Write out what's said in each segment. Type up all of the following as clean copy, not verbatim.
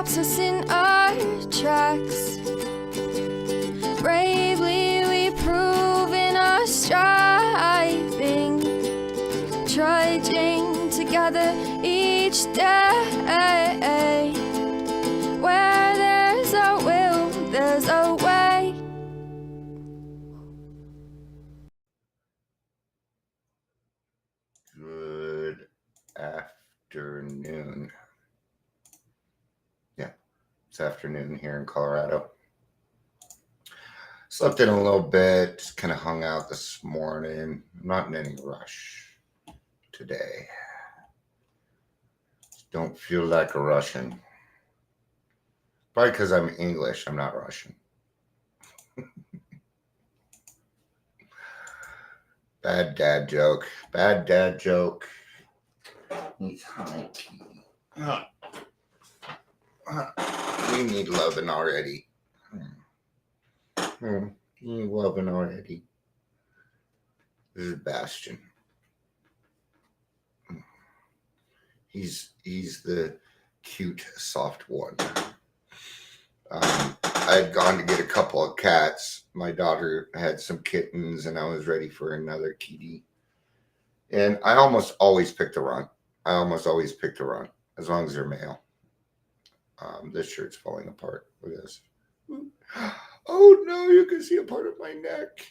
stops us in our tracks. Bravely we prove in our striving, trudging together each day. Where there's a will, there's a way. Good afternoon. Yeah, it's afternoon here in Colorado. Slept in a little bit, kind of hung out this morning. I'm not in any rush today. Don't feel like a Russian. Probably because I'm English, I'm not Russian. Bad dad joke. Bad dad joke. He's high key. We need loving already. You need loving already. This is Bastion. He's the cute, soft one. I had gone to get a couple of cats. My daughter had some kittens, and I was ready for another kitty. And I almost always pick the run. As long as they're male. This shirt's falling apart. Look at this. Oh no, you can see a part of my neck.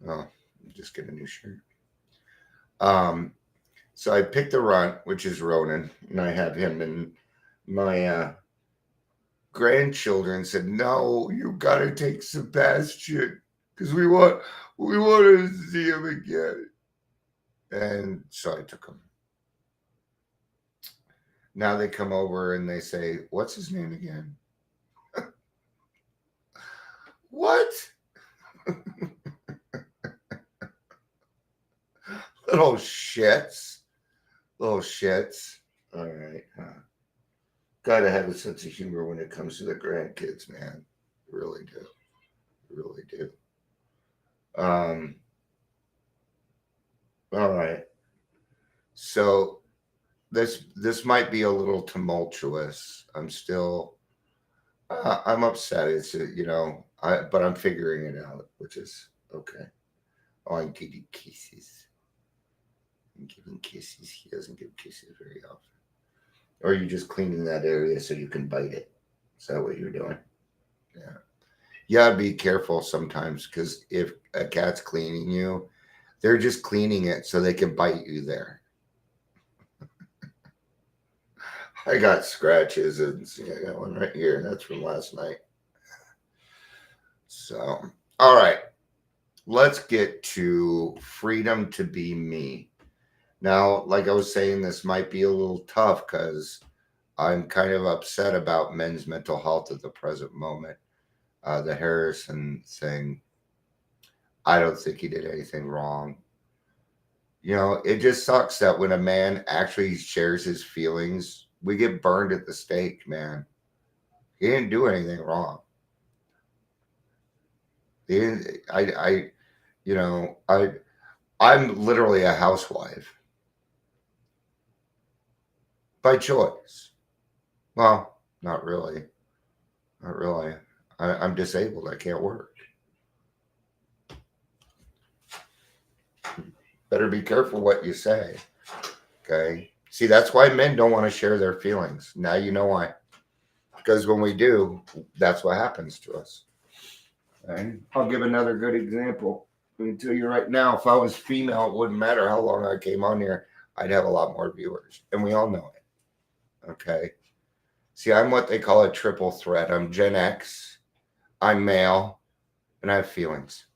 Oh, just get a new shirt. So I picked the runt, which is Ronan, and I have him, and my grandchildren said, "No, you gotta take Sebastian because we want to see him again." And so I took him. Now they come over and they say, "What's his name again?" What? Little shits. All right. Gotta have a sense of humor when it comes to the grandkids, man. Really do. All right. So this might be a little tumultuous. I'm upset. It's but I'm figuring it out, which is okay. Oh, I'm giving kisses. He doesn't give kisses very often. Or are you just cleaning that area so you can bite it? Is that what you're doing? Yeah. You gotta be careful sometimes because if a cat's cleaning you, they're just cleaning it so they can bite you there. I got scratches and see, I got one right here. That's from last night. So, all right. Let's get to freedom to be me. Now, like I was saying, this might be a little tough because I'm kind of upset about men's mental health at the present moment. The Harrison thing, I don't think he did anything wrong. It just sucks that when a man actually shares his feelings, we get burned at the stake, man. He didn't do anything wrong. I'm literally a housewife. By choice. Well, not really. I'm disabled. I can't work. Better be careful what you say. Okay. See, that's why men don't want to share their feelings. Now you know why. Because when we do, that's what happens to us. Okay? I'll give another good example. Let me tell you right now, if I was female, it wouldn't matter how long I came on here. I'd have a lot more viewers. And we all know it. Okay. See, I'm what they call a triple threat. I'm Gen X, I'm male, and I have feelings.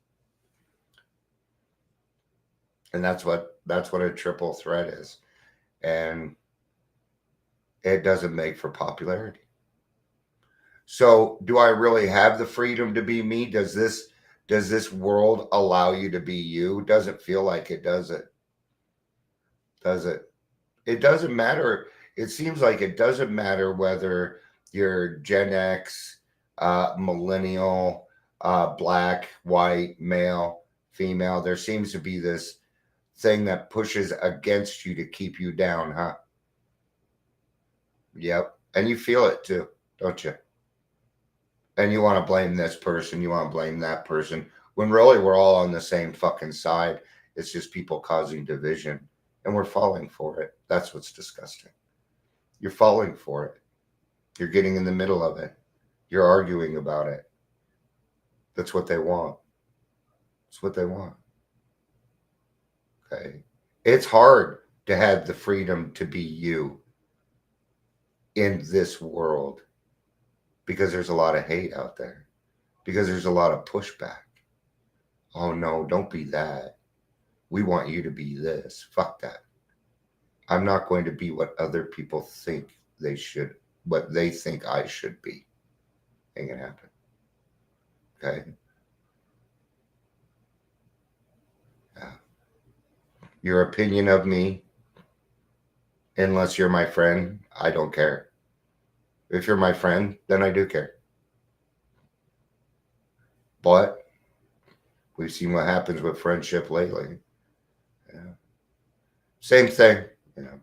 And that's what a triple threat is. And it doesn't make for popularity. So, do I really have the freedom to be me? Does this world allow you to be you? Doesn't feel like it, does it? Does it? It doesn't matter. It seems like it doesn't matter whether you're Gen X, millennial, black, white, male, female. There seems to be this thing that pushes against you to keep you down, huh? Yep. And you feel it too, don't you? And you want to blame this person, you want to blame that person, when really we're all on the same fucking side. It's just people causing division, and we're falling for it. That's what's disgusting. You're falling for it. You're getting in the middle of it. You're arguing about it. That's what they want. It's what they want. Okay. It's hard to have the freedom to be you in this world because there's a lot of hate out there, because there's a lot of pushback. Oh no, don't be that. We want you to be this. Fuck that. I'm not going to be what other people think they should, what they think I should be. Ain't gonna happen. Okay? Yeah. Your opinion of me, unless you're my friend, I don't care. If you're my friend, then I do care. But we've seen what happens with friendship lately. Yeah. Same thing. You know,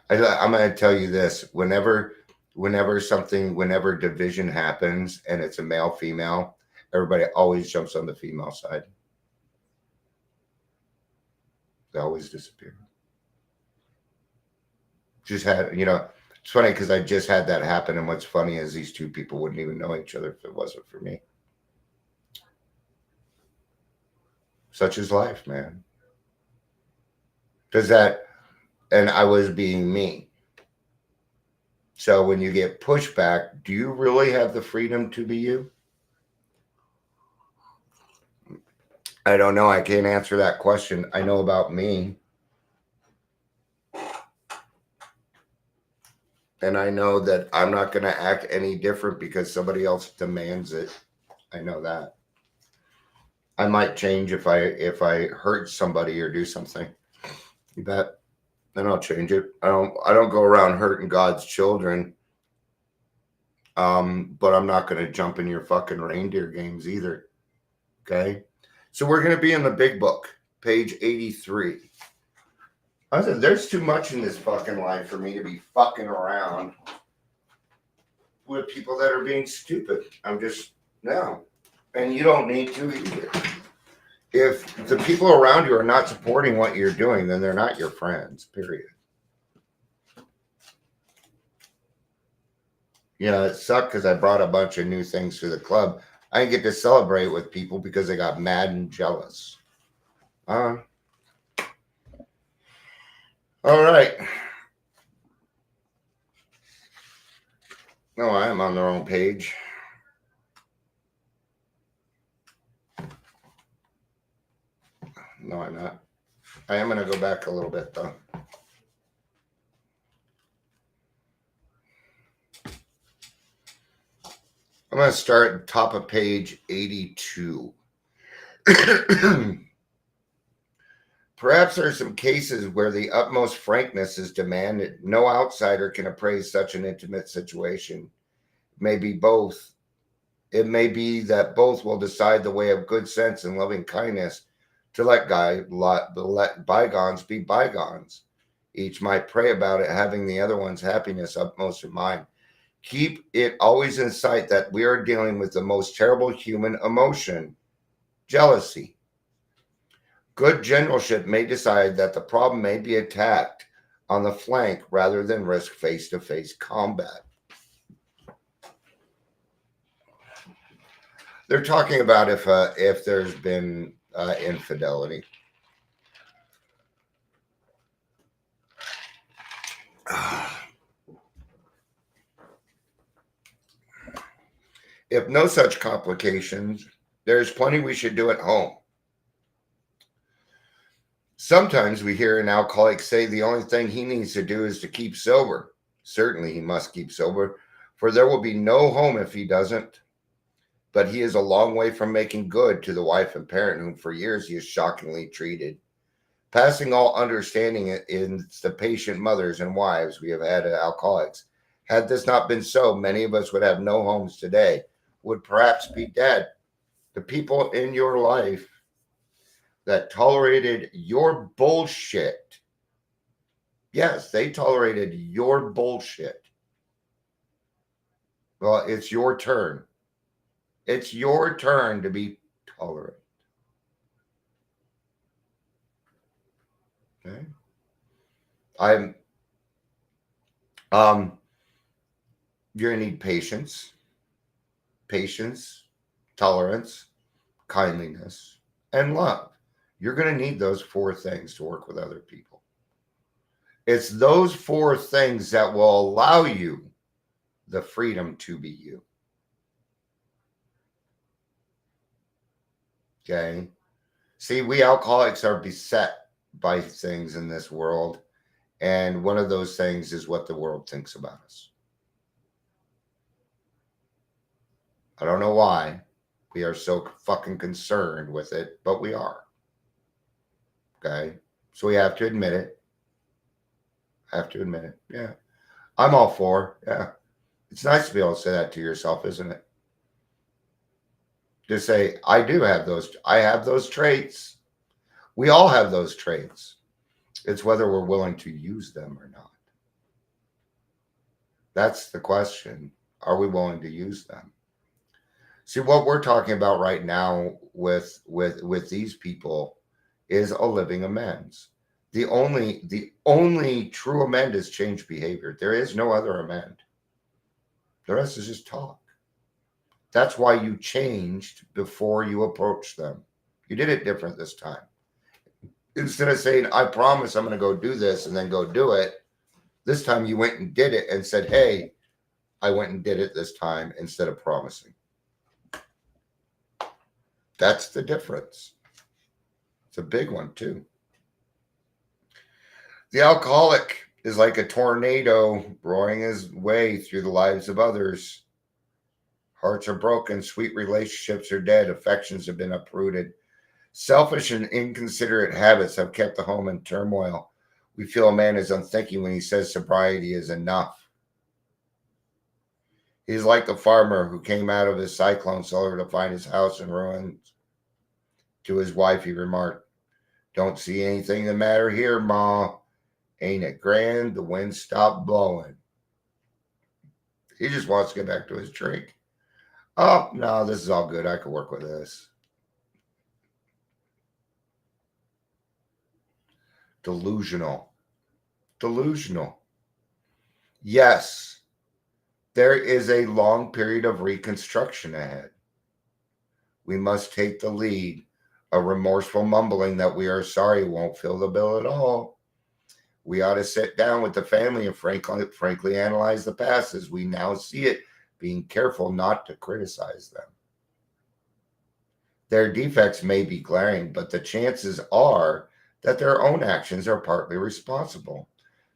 I'm going to tell you this: whenever division happens and it's a male female, everybody always jumps on the female side. They always disappear. Just had, it's funny because I just had that happen, and what's funny is these two people wouldn't even know each other if it wasn't for me. Such is life, man. And I was being me. So when you get pushback, do you really have the freedom to be you? I don't know. I can't answer that question. I know about me. And I know that I'm not going to act any different because somebody else demands it. I know that. I might change if I hurt somebody or do something. You bet. Then I'll change it. I don't go around hurting God's children. But I'm not going to jump in your fucking reindeer games either. Okay? So we're going to be in the big book, page 83. I said, there's too much in this fucking life for me to be fucking around with people that are being stupid. I'm just, no. And you don't need to either. If the people around you are not supporting what you're doing, then they're not your friends, period. It sucked because I brought a bunch of new things to the club. I didn't get to celebrate with people because they got mad and jealous. All right. No, I am on the wrong page. No, I'm not. I am going to go back a little bit, though. I'm going to start at the top of page 82. Perhaps there are some cases where the utmost frankness is demanded. No outsider can appraise such an intimate situation. It may be both. It may be that both will decide the way of good sense and loving kindness to let bygones be bygones. Each might pray about it, having the other one's happiness upmost in mind. Keep it always in sight that we are dealing with the most terrible human emotion, jealousy. Good generalship may decide that the problem may be attacked on the flank rather than risk face-to-face combat. They're talking about if there's been infidelity. If no such complications, there's plenty we should do at home. Sometimes we hear an alcoholic say the only thing he needs to do is to keep sober. Certainly he must keep sober, for there will be no home if he doesn't. But he is a long way from making good to the wife and parent whom for years he has shockingly treated. Passing all understanding in the patient mothers and wives we have had at alcoholics. Had this not been so, many of us would have no homes today, would perhaps be dead. The people in your life that tolerated your bullshit, yes, they tolerated your bullshit, Well, it's your turn. It's your turn to be tolerant. Okay. I'm um you're gonna need patience, tolerance, kindliness, and love. You're gonna need those four things to work with other people. It's those four things that will allow you the freedom to be you. Okay. See, we alcoholics are beset by things in this world. And one of those things is what the world thinks about us. I don't know why we are so fucking concerned with it, but we are. Okay. So we have to admit it. Have to admit it. Yeah. I'm all for. Yeah. It's nice to be able to say that to yourself, isn't it? Just say, I do have those. I have those traits. We all have those traits. It's whether we're willing to use them or not. That's the question. Are we willing to use them? See, what we're talking about right now with these people is a living amends. The only true amend is change behavior. There is no other amend. The rest is just talk. That's why you changed before you approached them. You did it different this time. Instead of saying, I promise I'm going to go do this and then go do it, this time you went and did it and said, hey, I went and did it this time instead of promising. That's the difference. It's a big one, too. The alcoholic is like a tornado roaring his way through the lives of others. Hearts are broken, sweet relationships are dead, affections have been uprooted. Selfish and inconsiderate habits have kept the home in turmoil. We feel a man is unthinking when he says sobriety is enough. He's like the farmer who came out of his cyclone cellar to find his house in ruins. To his wife, he remarked, don't see anything the matter here, Ma. Ain't it grand? The wind stopped blowing. He just wants to get back to his drink. Oh, no, this is all good. I can work with this. Delusional. Delusional. Yes, there is a long period of reconstruction ahead. We must take the lead. A remorseful mumbling that we are sorry won't fill the bill at all. We ought to sit down with the family and frankly analyze the past as we now see it, being careful not to criticize them. Their defects may be glaring, but the chances are that their own actions are partly responsible.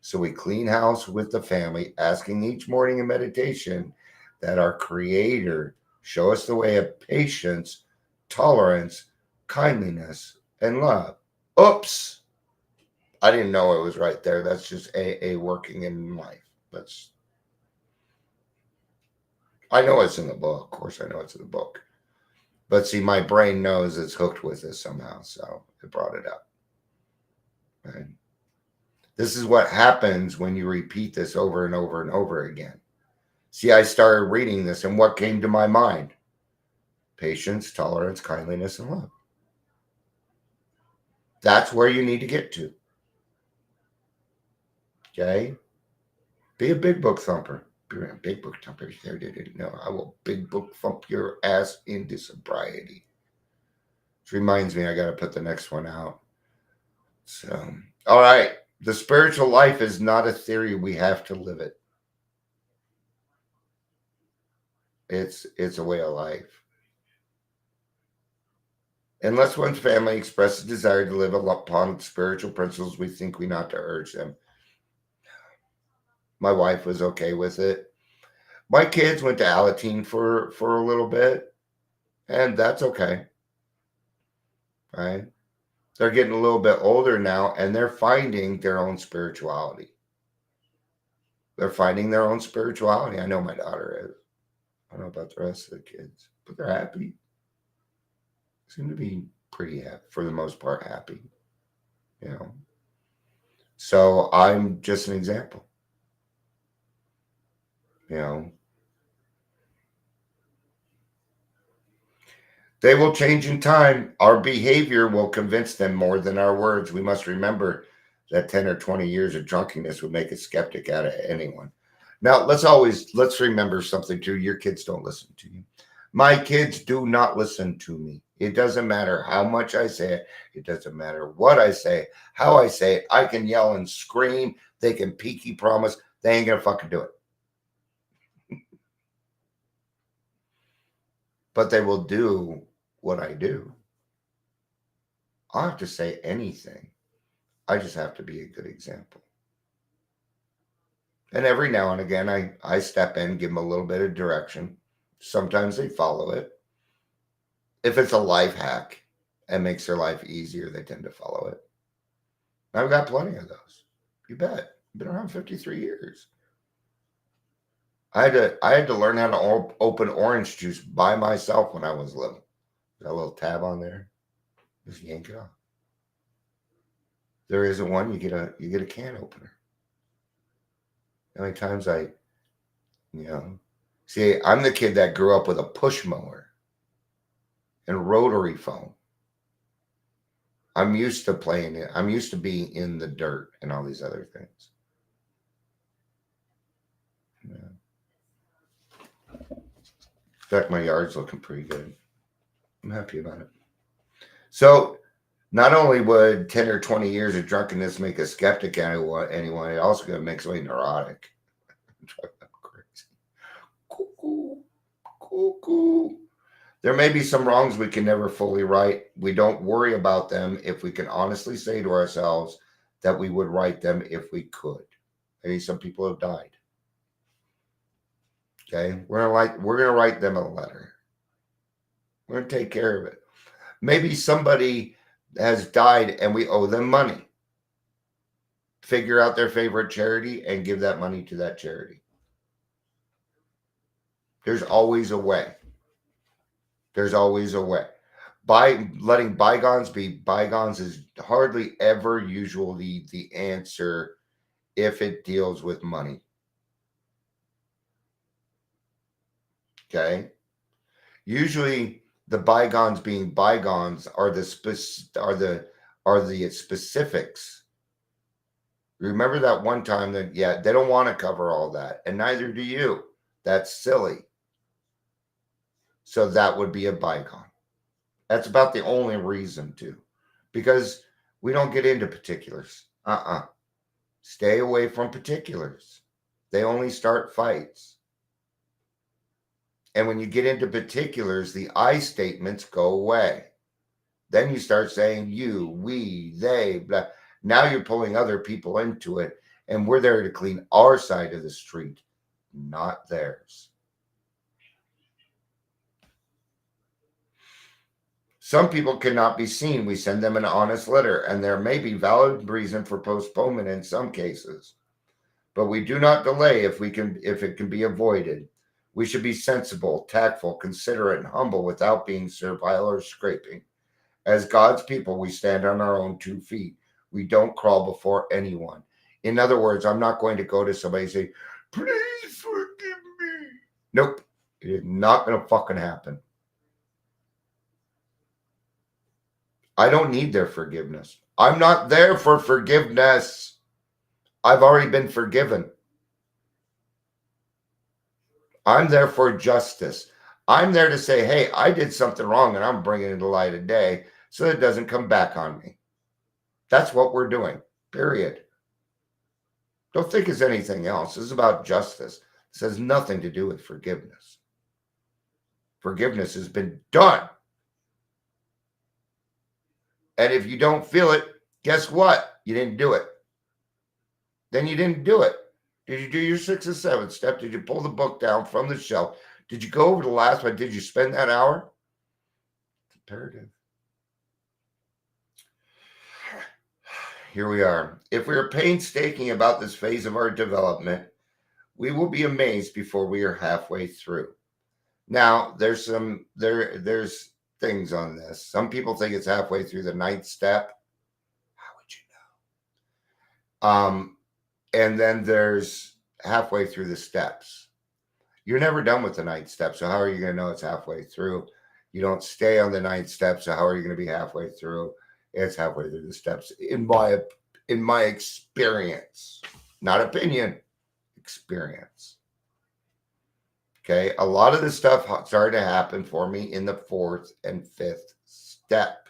So we clean house with the family, asking each morning in meditation that our Creator show us the way of patience, tolerance, kindliness, and love. Oops! I didn't know it was right there. That's just AA working in life. I know it's in the book. Of course, I know it's in the book. But see, my brain knows it's hooked with this somehow, so it brought it up. Right? This is what happens when you repeat this over and over and over again. See, I started reading this, and what came to my mind? Patience, tolerance, kindliness, and love. That's where you need to get to. Okay? Be a big book thumper. Be a big book thumper. No, I will big book thump your ass into sobriety. Which reminds me, I got to put the next one out. So, all right. The spiritual life is not a theory. We have to live it. It's a way of life. Unless one's family expresses a desire to live upon spiritual principles, we think we not to urge them. My wife was okay with it. My kids went to Alateen for a little bit, and that's okay. Right? They're getting a little bit older now, and they're finding their own spirituality. They're finding their own spirituality. I know my daughter is. I don't know about the rest of the kids, but they're happy. Seem to be pretty happy, for the most part, happy. You know. So I'm just an example. You know. They will change in time. Our behavior will convince them more than our words. We must remember that 10 or 20 years of drunkenness would make a skeptic out of anyone. Now, let's remember something too. Your kids don't listen to you. My kids do not listen to me. It doesn't matter how much I say it. It doesn't matter what I say, how I say it. I can yell and scream. They can peaky promise. They ain't going to fucking do it. But they will do what I do. I don't have to say anything. I just have to be a good example. And every now and again, I step in, give them a little bit of direction. Sometimes they follow it. If it's a life hack and makes their life easier, they tend to follow it. I've got plenty of those. You bet. I've been around 53 years. I had to learn how to open orange juice by myself when I was little. Got a little tab on there. Just yank it off. There isn't one. You get a can opener. How many times see, I'm the kid that grew up with a push mower and rotary phone. I'm used to playing it. I'm used to being in the dirt and all these other things. Yeah. In fact, my yard's looking pretty good. I'm happy about it. So, not only would 10 or 20 years of drunkenness make a skeptic anyone, it also going to make somebody neurotic. Crazy. Cuckoo. There may be some wrongs we can never fully right. We don't worry about them if we can honestly say to ourselves that we would right them if we could. Maybe some people have died. Okay, we're gonna write them a letter. We're gonna take care of it. Maybe somebody has died and we owe them money. Figure out their favorite charity and give that money to that charity. There's always a way. There's always a way. By letting bygones be bygones is hardly ever usually the answer if it deals with money. Okay? Usually the bygones being bygones are the specifics. Remember that one time that they don't want to cover all that, and neither do you. That's silly. So that would be a bygone. That's about the only reason to, because we don't get into particulars. Stay away from particulars. They only start fights. And when you get into particulars, the I statements go away. Then you start saying you, we, they, blah. Now you're pulling other people into it, and we're there to clean our side of the street, not theirs. Some people cannot be seen. We send them an honest letter, and there may be valid reason for postponement in some cases. But we do not delay if it can be avoided. We should be sensible, tactful, considerate, and humble without being servile or scraping. As God's people, we stand on our own 2 feet. We don't crawl before anyone. In other words, I'm not going to go to somebody and say, please forgive me. Nope. It is not going to fucking happen. I don't need their forgiveness. I'm not there for forgiveness. I've already been forgiven. I'm there for justice. I'm there to say, hey, I did something wrong and I'm bringing it to light of day so it doesn't come back on me. That's what we're doing, period. Don't think it's anything else. This is about justice. This has nothing to do with forgiveness. Forgiveness has been done. And if you don't feel it, guess what? You didn't do it. Then you didn't do it. Did you do your 6th or 7th step? Did you pull the book down from the shelf? Did you go over the last one? Did you spend that hour? It's imperative. Here we are. If we are painstaking about this phase of our development, we will be amazed before we are halfway through. Now, there's things on this. Some people think it's halfway through the 9th step. How would you know? And then there's halfway through the steps. You're never done with the 9th step, so how are you going to know it's halfway through? You don't stay on the 9th step. So how are you going to be halfway through? It's halfway through the steps in my experience, not opinion, experience. Okay. A lot of this stuff started to happen for me in the 4th and 5th step.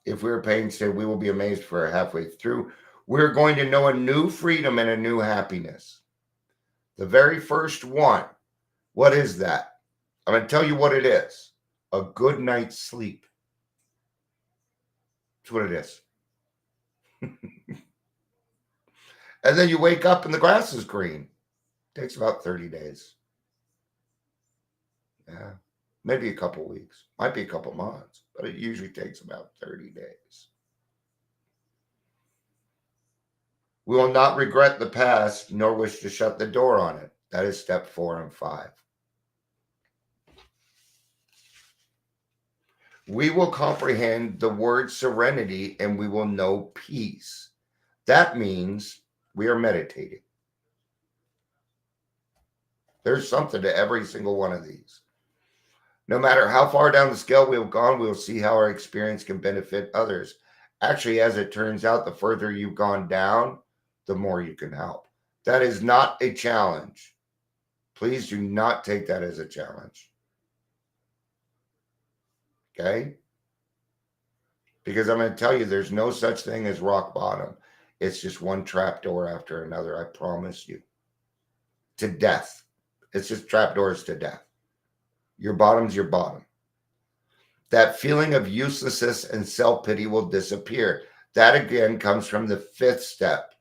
If we were paying, say, we will be amazed for halfway through. We're going to know a new freedom and a new happiness. The very first one. What is that? I'm going to tell you what it is. A good night's sleep. That's what it is. And then you wake up and the grass is green. It takes about 30 days. Yeah. Maybe a couple weeks. Might be a couple months, but it usually takes about 30 days. We will not regret the past, nor wish to shut the door on it. That is step 4 and 5. We will comprehend the word serenity and we will know peace. That means we are meditating. There's something to every single one of these. No matter how far down the scale we have gone, we will see how our experience can benefit others. Actually, as it turns out, the further you've gone down, the more you can help. That is not a challenge. Please do not take that as a challenge. Okay? Because I'm going to tell you, there's no such thing as rock bottom. It's just one trapdoor after another, I promise you. To death. It's just trapdoors to death. Your bottom's your bottom. That feeling of uselessness and self-pity will disappear. That again comes from the 5th step.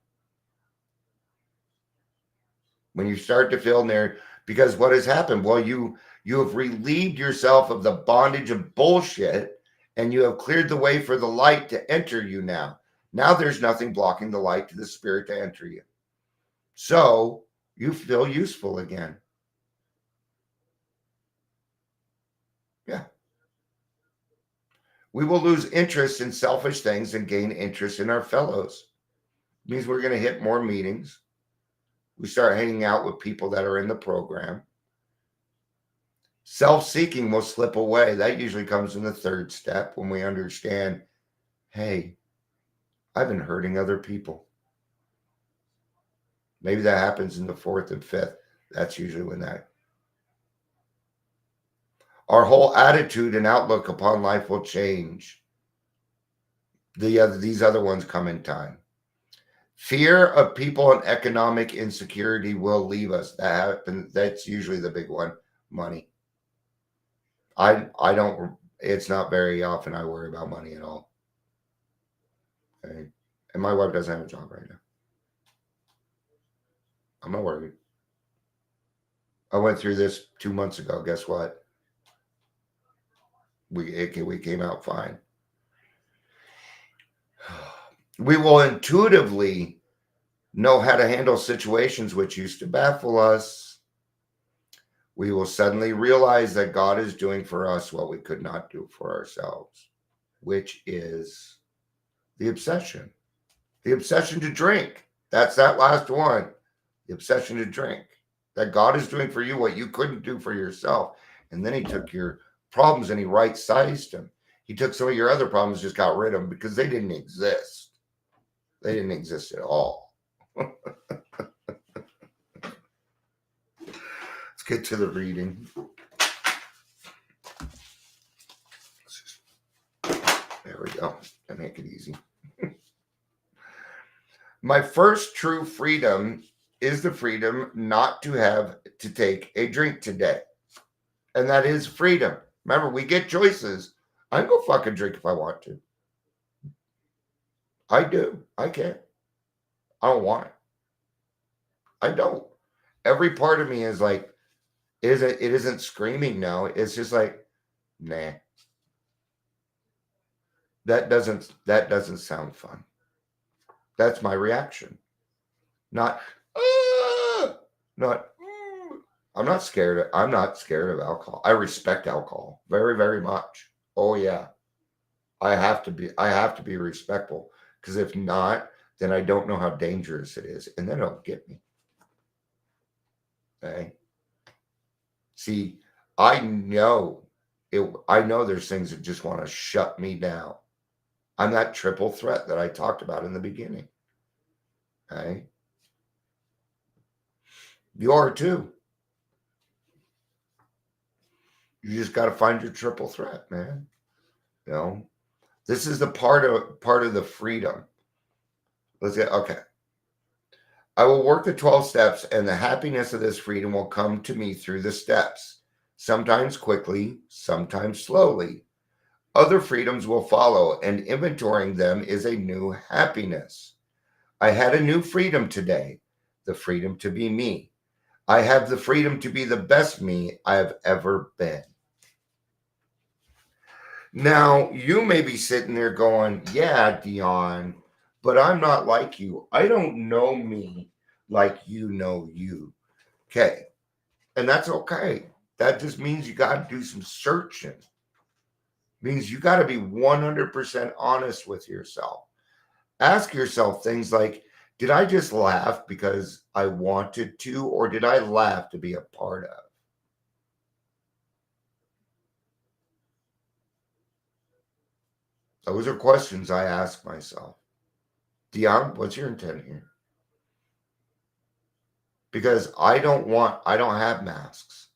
When you start to feel there, because what has happened? Well, you have relieved yourself of the bondage of bullshit and you have cleared the way for the light to enter you now. Now there's nothing blocking the light to the spirit to enter you. So you feel useful again. Yeah. We will lose interest in selfish things and gain interest in our fellows. It means we're going to hit more meetings. We start hanging out with people that are in the program. Self-seeking will slip away. That usually comes in the 3rd step when we understand, hey, I've been hurting other people. Maybe that happens in the 4th and 5th. That's usually when that. Our whole attitude and outlook upon life will change. These other ones come in time. Fear of people and economic insecurity will leave us. That's usually the big one. Money. I don't, it's not very often I worry about money at all. Okay. And my wife doesn't have a job right now. I'm not worried. I went through this 2 months ago. Guess what? We came out fine. We will intuitively know how to handle situations which used to baffle us. We will suddenly realize that God is doing for us what we could not do for ourselves, which is the obsession. The obsession to drink. That's that last one. The obsession to drink. That God is doing for you what you couldn't do for yourself. And then he took your problems and he right-sized them. He took some of your other problems, just got rid of them because they didn't exist. They didn't exist at all. Let's get to the reading. There we go. I make it easy. My first true freedom is the freedom not to have to take a drink today. And that is freedom. Remember, we get choices. I can go fucking drink if I want to. I do. I can. I don't want it. I don't. Every part of me is like, it isn't screaming no. It's just like, nah. That doesn't sound fun. That's my reaction. Not, not, I'm not scared. I'm not scared of alcohol. I respect alcohol very, very much. Oh yeah. I have to be respectful, because if not, then I don't know how dangerous it is. And then it'll get me. Okay. See, I know I know there's things that just want to shut me down. I'm that triple threat that I talked about in the beginning. Okay? You are too. You just got to find your triple threat, man. You know, this is the part of the freedom. Let's get okay. I will work the 12 steps, and the happiness of this freedom will come to me through the steps, sometimes quickly, sometimes slowly. Other freedoms will follow, and inventorying them is a new happiness. I had a new freedom today, the freedom to be me. I have the freedom to be the best me I have ever been. Now, you may be sitting there going, yeah, Dion, but I'm not like you. I don't know me like you know you. Okay. And that's okay. That just means you got to do some searching. Means you got to be 100% honest with yourself. Ask yourself things like, did I just laugh because I wanted to, or did I laugh to be a part of? Those are questions I ask myself. Dion, what's your intent here? Because I don't have masks.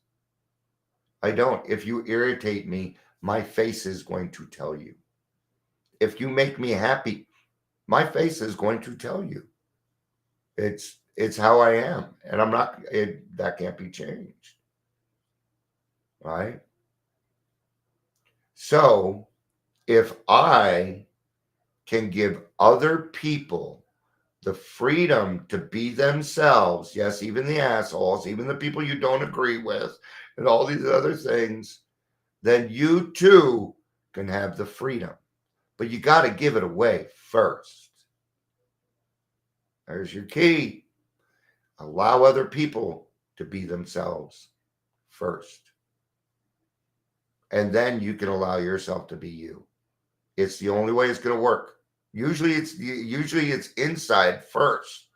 I don't. If you irritate me, my face is going to tell you. If you make me happy, my face is going to tell you. It's how I am, and I'm not. That can't be changed, right? So if I can give other people the freedom to be themselves, yes, even the assholes, even the people you don't agree with, and all these other things, then you too can have the freedom. But you got to give it away first. There's your key. Allow other people to be themselves first. And then you can allow yourself to be you. It's the only way it's going to work. Usually it's inside first.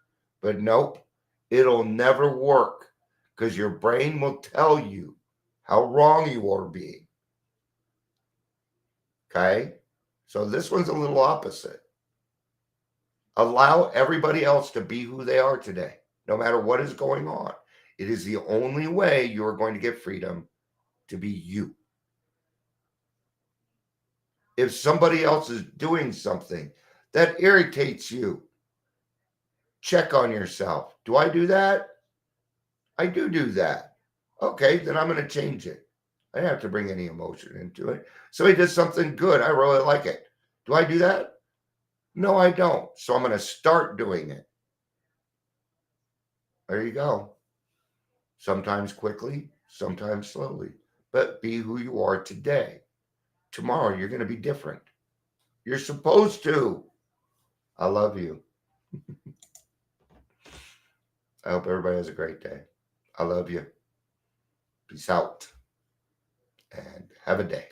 But nope, it'll never work because your brain will tell you how wrong you are being. Okay? So this one's a little opposite. Allow everybody else to be who they are today, no matter what is going on. It is the only way you are going to get freedom to be you. If somebody else is doing something that irritates you, check on yourself. Do I do that? I do that. Okay, then I'm going to change it. I didn't have to bring any emotion into it. So he did something good. I really like it. Do I do that? No, I don't. So I'm going to start doing it. There you go. Sometimes quickly, sometimes slowly. But be who you are today. Tomorrow, you're going to be different. You're supposed to. I love you. I hope everybody has a great day. I love you. Peace out and have a day.